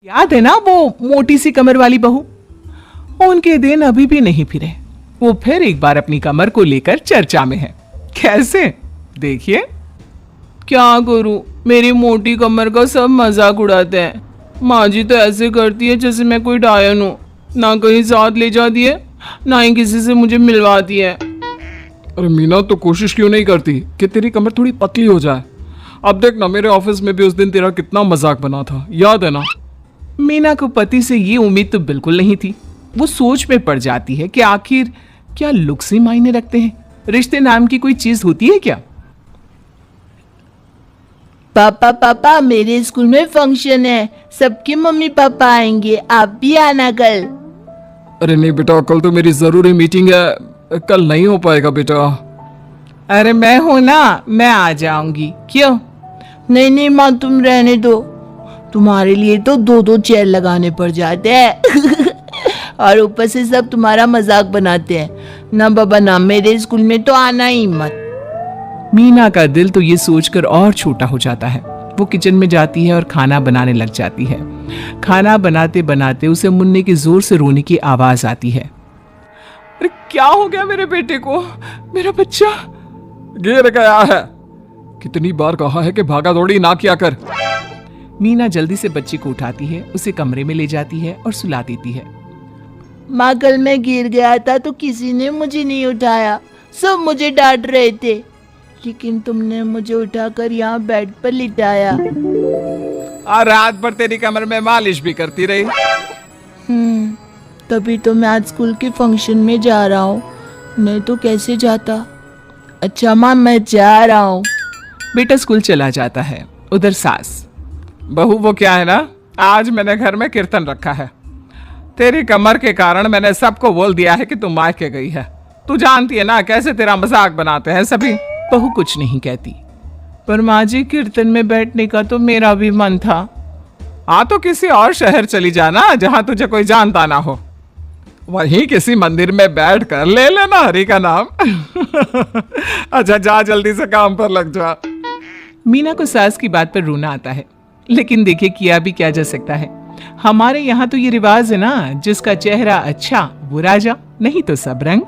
याद है ना वो मोटी सी कमर वाली बहू? उनके दिन अभी भी नहीं फिरे। वो फिर एक बार अपनी कमर को लेकर चर्चा में है। कैसे? देखिए। क्या करूं, मेरी मोटी कमर का सब मजाक उड़ाते हैं। माँ जी तो ऐसे करती है जैसे मैं कोई डायन हूँ। ना कहीं साथ ले जाती है, ना ही किसी से मुझे मिलवाती है। अरे मीना, तो कोशिश क्यों नहीं करती कि तेरी कमर थोड़ी पतली हो जाए? अब देख ना, मेरे ऑफिस में भी उस दिन तेरा कितना मजाक बना था, याद है ना? मीना को पति से ये उम्मीद तो बिल्कुल नहीं थी। वो सोच में पड़ जाती है कि आखिर क्या लुक्स ही मायने रखते हैं? रिश्ते नाम की कोई चीज होती है क्या? पापा पापा, मेरे स्कूल में फंक्शन है, सबके मम्मी पापा आएंगे, आप भी आना कल। अरे नहीं बेटा, कल तो मेरी जरूरी मीटिंग है, कल नहीं हो पाएगा बेटा। अरे मैं हूं ना, मैं आ जाऊंगी। क्यों? नहीं नहीं माँ, तुम रहने दो, तुम्हारे लिए तो दो दो चेयर लगाने पड़ जाते हैं और ऊपर से सब तुम्हारा मजाक बनाते हैं। ना बाबा ना, मेरे स्कूल में तो आना ही मत। मीना का दिल तो ये सोचकर और छोटा हो जाता है। वो किचन में जाती है और खाना बनाने लग जाती है। खाना बनाते बनाते उसे मुन्ने की जोर से रोने की आवाज आती है। अरे क्या हो गया मेरे बेटे को? मेरा बच्चा गिर गया है। कितनी बार कहा है कि भागा दौड़ी ना किया कर। मीना जल्दी से बच्चे को उठाती है, उसे कमरे में ले जाती है और सुला देती है। माँ, कल मैं गिर गया था तो किसी ने मुझे नहीं उठाया, सब मुझे डांट रहे थे, लेकिन तुमने मुझे उठाकर यहाँ बेड पर लिटाया। और रात भर तेरी कमर में मालिश भी करती रही। तभी तो मैं आज स्कूल के फंक्शन में जा रहा हूँ, नहीं तो कैसे जाता। अच्छा माँ, मैं जा रहा हूँ। बेटा स्कूल चला जाता है। उधर सास, बहू वो क्या है ना, आज मैंने घर में कीर्तन रखा है। तेरी कमर के कारण मैंने सबको बोल दिया है कि तू मायके गई है। तू जानती है ना कैसे तेरा मजाक बनाते हैं सभी। बहू कुछ नहीं कहती। पर माँ जी, कीर्तन में बैठने का तो मेरा भी मन था। हाँ तो किसी और शहर चली जाना जहां तुझे कोई जानता ना हो। वहीं किसी मंदिर में बैठ कर ले लेना हरि का नाम। अच्छा जा, जल्दी से काम पर लग जा। मीना को सास की बात पर रोना आता है, लेकिन देखिए किया भी क्या जा सकता है। हमारे यहाँ तो ये रिवाज है ना, जिसका चेहरा अच्छा वो राजा, नहीं तो सब रंग।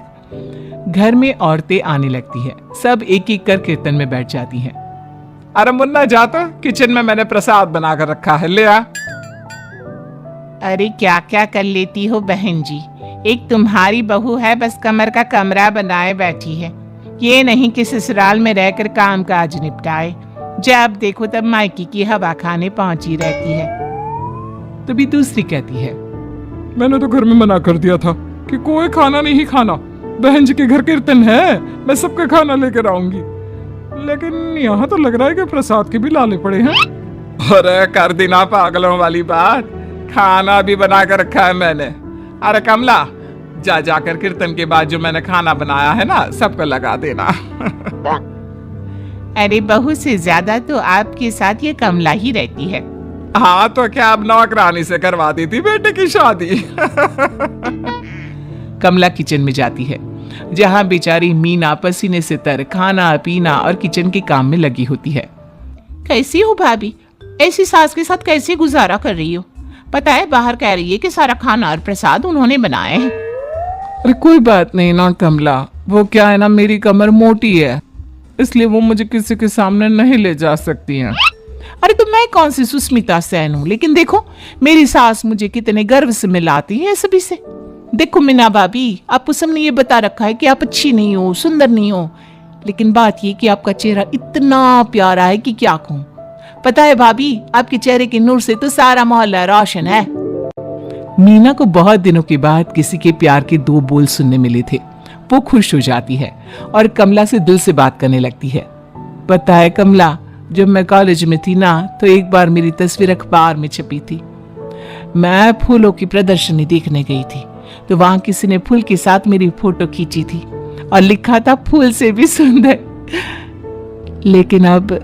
घर में औरतें आने लगती है, सब एक एक कर कीर्तन में बैठ जाती हैं। अरे मुन्ना जा तो, किचन में मैंने प्रसाद बनाकर रखा है, ले आ। अरे क्या क्या कर लेती हो बहन जी, एक तुम्हारी बहू है बस कमर का कमरा बनाए बैठी है। ये नहीं कि ससुराल में रहकर काम काज निपटाए, जब देखो तब मायकी की हवा खाने पहुंची रहती है। तभी दूसरी कहती है, मैंने तो घर में मना कर दिया था कि कोई खाना नहीं खाना, बहन जी के घर कीर्तन है, मैं सबका खाना लेकर आऊंगी, लेकिन यहाँ तो लग रहा है कि प्रसाद के भी लाले पड़े हैं। अरे कर दी ना पागलों वाली बात, खाना भी बना कर रखा है मैंने। अरे कमला, जा जाकर कीर्तन के बाद जो मैंने खाना बनाया है ना, सबको लगा देना। अरे बहू से ज्यादा तो आपके साथ ये कमला ही रहती है। हाँ तो क्या अब नौकरानी से करवा दी थी बेटे की शादी। कमला किचन में जाती है, जहाँ बेचारी मीना पसीने से तर खाना पीना और किचन के काम में लगी होती है। कैसी हो भाभी, ऐसी सास के साथ कैसे गुजारा कर रही हो? पता है बाहर कह रही है कि सारा खाना और प्रसाद उन्होंने बनाए हैं। अरे कोई बात नहीं ना कमला, वो क्या है ना, मेरी कमर मोटी है, इसलिए वो मुझे किसी के सामने नहीं ले जा सकती हैं। अरे तो मैं कौन सी सुस्मिता सेन हूँ, लेकिन देखो मेरी सास मुझे कितने गर्व से मिलाती है सभी से। देखो मीना भाभी, आपको सबने ये बता रखा है कि आप अच्छी नहीं हो, सुंदर नहीं हो, लेकिन बात ये कि आपका चेहरा इतना प्यारा है कि क्या कहूँ। पता है भाभी, आपके चेहरे के नूर से तो सारा मोहल्ला रोशन है। मीना को बहुत दिनों के बाद किसी के प्यार के दो बोल सुनने मिले थे। वो खुश हो जाती है और कमला से दिल से बात करने लगती है। पता है कमला, जब मैं कॉलेज में थी ना, तो एक बार मेरी तस्वीर अखबार में छपी थी। मैं फूलों की प्रदर्शनी देखने गई थी, तो वहां किसी ने फूल के साथ मेरी फोटो खींची थी और लिखा था फूल से भी सुंदर। लेकिन अब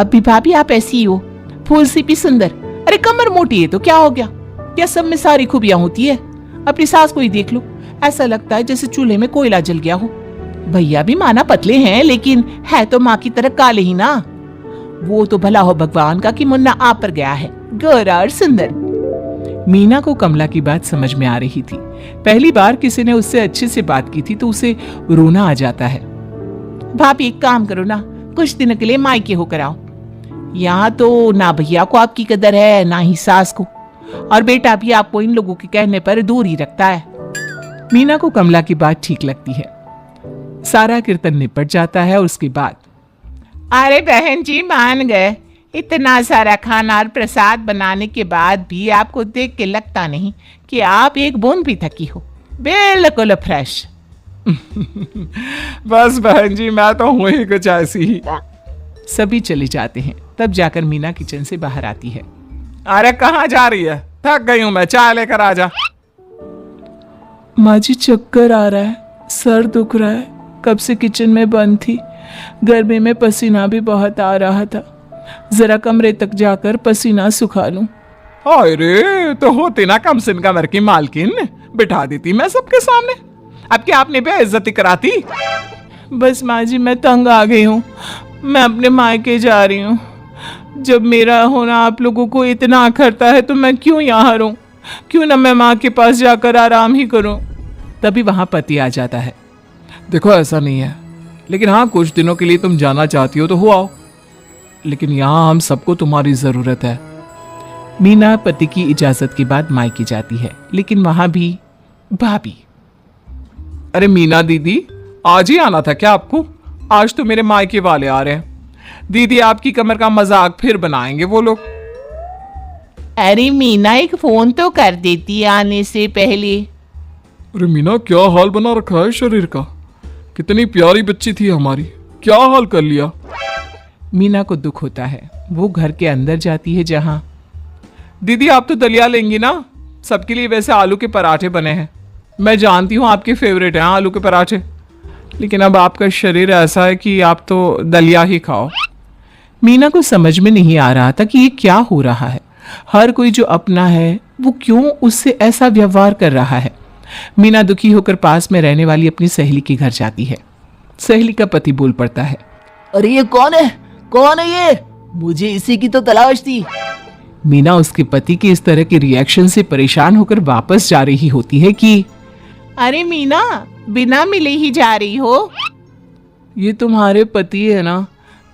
भी भाभी आप ऐसी ही हो, फूल से भी सुंदर। अरे कमर मोटी है तो क्या हो गया, क्या सब में सारी खूबियां होती है? अपनी सास को ही देख लो, ऐसा लगता है जैसे चूल्हे में कोयला जल गया हो। भैया भी माना पतले हैं, लेकिन है तो माँ की तरह काले ही ना। वो तो भला हो भगवान का कि मुन्ना आप पर गया है, गोरा और सुंदर। मीना को कमला की बात समझ में आ रही थी। पहली बार किसी ने उससे अच्छे से बात की थी तो उसे रोना आ जाता है। भाभी एक काम करो ना, कुछ दिनों के लिए मायके होकर आओ। यहाँ तो ना भैया को आपकी कदर है ना ही सास को, और बेटा भी आपको इन लोगों के कहने पर दूर ही रखता है। मीना को कमला की बात ठीक लगती है। सारा कीर्तन निपट जाता है और उसके बाद अरे बहन जी मान गए, इतना सारा खाना और प्रसाद बनाने के बाद भी आपको देख के लगता नहीं कि आप एक बूंद भी थकी हो, बिल्कुल फ्रेश। बस बहन जी मैं तो हूं ही कुछ ऐसी ही। सभी चले जाते हैं। तब जाकर मीना किचन से बाहर आती है। अरे कहाँ जा रही है? थक गई हूं मैं, चाय लेकर आ जा। माँ जी चक्कर आ रहा है, सर दुख रहा है, कब से किचन में बंद थी, गर्मी में पसीना भी बहुत आ रहा था, जरा कमरे तक जाकर पसीना सुखा लूं। अरे तो होती ना कम सिन कमर की मालकिन, बिठा देती मैं सबके सामने। अब क्या आपने बेइज्जती कराती? बस माँ जी मैं तंग आ गई हूँ, मैं अपने मायके जा रही हूँ। जब मेरा होना आप लोगों को इतना अखरता है तो मैं क्यों यहाँ रहूं? क्यों ना मैं माँ के पास जाकर आराम ही करूं। तभी वहां पति आ जाता है। देखो ऐसा नहीं है, लेकिन हाँ कुछ दिनों के लिए तुम जाना चाहती हो तो हो आओ, लेकिन यहाँ हम सबको तुम्हारी जरूरत है। मीना पति की इजाजत के बाद मायके जाती है, लेकिन वहां भी भाभी। अरे मीना दीदी, आज ही आना था क्या आपको? आज तो मेरे मायके वाले आ रहे हैं। दीदी आपकी कमर का मजाक फिर बनाएंगे वो लोग। अरे मीना एक फोन तो कर देती आने से पहले। अरे मीना क्या हाल बना रखा है शरीर का, कितनी प्यारी बच्ची थी हमारी, क्या हाल कर लिया। मीना को दुख होता है। वो घर के अंदर जाती है जहां दीदी आप तो दलिया लेंगी ना? सबके लिए वैसे आलू के पराठे बने हैं, मैं जानती हूँ आपके फेवरेट हैं आलू के पराठे, लेकिन अब आपका शरीर ऐसा है कि आप तो दलिया ही खाओ। मीना को समझ में नहीं आ रहा था कि ये क्या हो रहा है। हर कोई जो अपना है वो क्यों उससे ऐसा व्यवहार कर रहा है। मीना दुखी होकर पास में रहने वाली अपनी सहेली के घर जाती है। सहेली का पति बोल पड़ता है, अरे ये कौन है? कौन है ये? मुझे इसी की तो तलाश थी। मीना उसके पति के इस तरह के रिएक्शन से परेशान होकर वापस जा रही होती है कि अरे मीना बिना मिले ही जा रही हो? ये तुम्हारे पति है ना,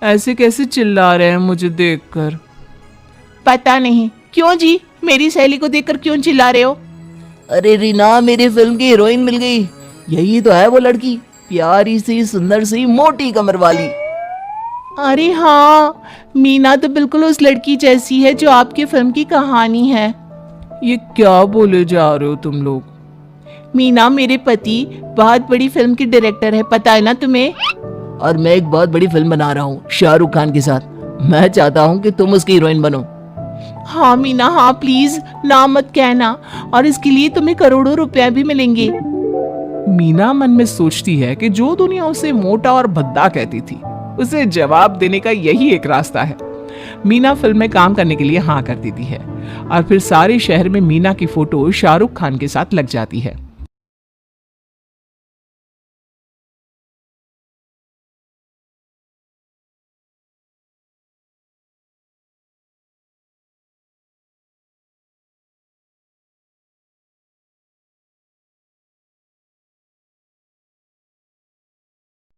ऐसे कैसे चिल्ला रहे हैं मुझे देखकर? पता नहीं क्यों जी, मेरी सहेली को देखकर क्यों चिल्ला रहे हो? अरे रीना, मेरी फिल्म की हीरोइन मिल गई। यही तो है वो लड़की, प्यारी सी सुंदर सी मोटी कमर वाली। अरे हाँ, मीना तो बिल्कुल उस लड़की जैसी है जो आपकी फिल्म की कहानी है। ये क्या बोले जा रहे हो तुम लोग? मीना मेरे पति बहुत बड़ी फिल्म की डायरेक्टर है, पता है ना तुम्हें? और मैं एक बहुत बड़ी फिल्म बना रहा हूँ शाहरुख खान के साथ। मैं चाहता हूँ कि तुम उसकी हीरोइन बनो। हाँ मीना हाँ, प्लीज ना मत कहना, और इसके लिए तुम्हें करोड़ों रुपए भी मिलेंगे। मीना मन में सोचती है कि जो दुनिया उसे मोटा और भद्दा कहती थी, उसे जवाब देने का यही एक रास्ता है। मीना फिल्म में काम करने के लिए हाँ कर देती है और फिर सारे शहर में मीना की फोटो शाहरुख खान के साथ लग जाती है।